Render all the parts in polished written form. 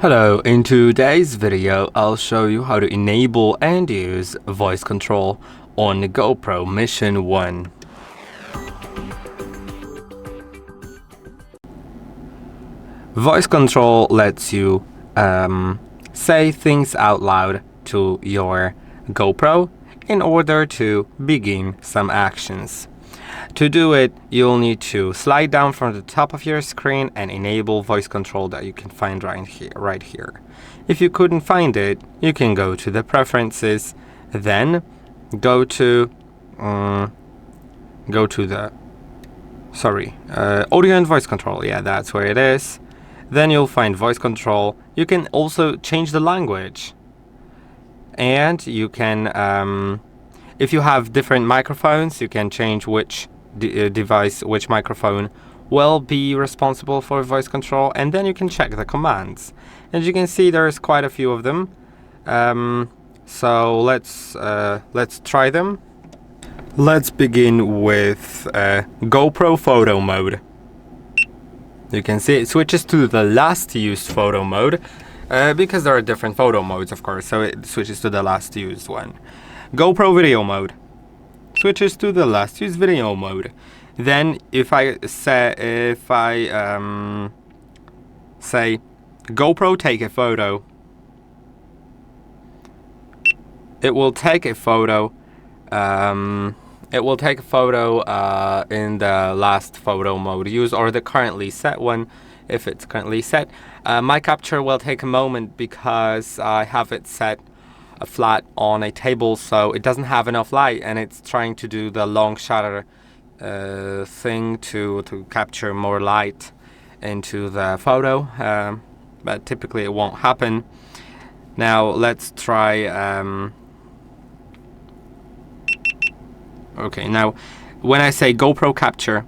Hello, in today's video I'll show you how to enable and use voice control on the GoPro Mission 1. Voice control lets you say things out loud to your GoPro in order to begin some actions. To do it, you'll need to slide down from the top of your screen and enable voice control that you can find right here. If you couldn't find it, you can go to the preferences, then go to the audio and voice control. Yeah, that's where it is. Then you'll find voice control. You can also change the language, and you can if you have different microphones, you can change which which microphone will be responsible for voice control, and then you can check the commands. As you can see, there's quite a few of them. So let's try them. Let's begin with GoPro photo mode. You can see it switches to the last used photo mode because there are different photo modes, of course, so it switches to the last used one. GoPro video mode switches to the last used video mode. Then if I say GoPro take a photo, it will take a photo in the last photo mode used, or the currently set one if it's currently set. My capture will take a moment because I have it set flat on a table, so it doesn't have enough light, and it's trying to do the long shutter thing to capture more light into the photo, but typically it won't happen. Now let's try okay, now when I say GoPro capture,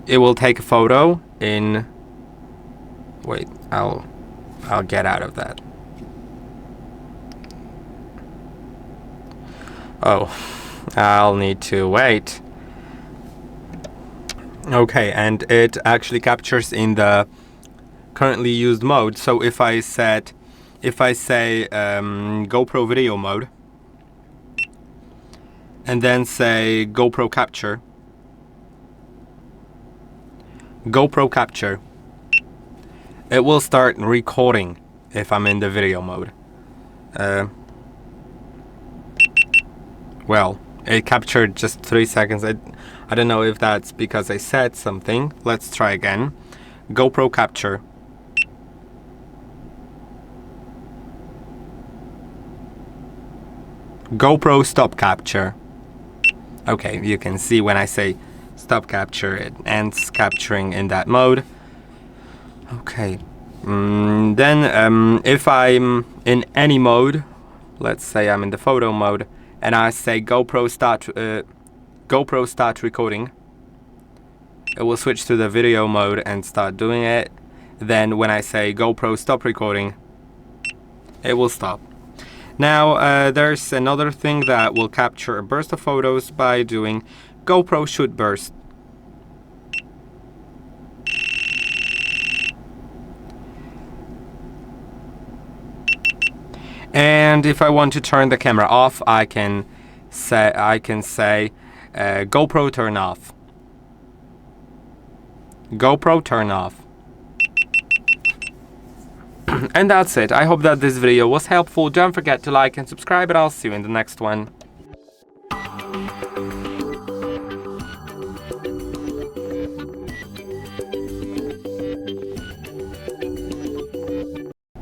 it will take a photo in I'll get out of that. Oh, I'll need to wait. Okay, and it actually captures in the currently used mode. So if I say GoPro video mode and then say GoPro capture, it will start recording if I'm in the video mode. Well, it captured just 3 seconds. I don't know if that's because I said something. Let's try again. GoPro capture. GoPro stop capture. Okay, you can see when I say stop capture, it ends capturing in that mode. Okay. Then if I'm in any mode, let's say I'm in the photo mode, and I say GoPro start recording, it will switch to the video mode and start doing it. Then when I say GoPro stop recording, it will stop. Now there's another thing that will capture a burst of photos by doing GoPro shoot burst. And if I want to turn the camera off, I can say GoPro turn off. GoPro turn off. And that's it. I hope that this video was helpful. Don't forget to like and subscribe, and I'll see you in the next one.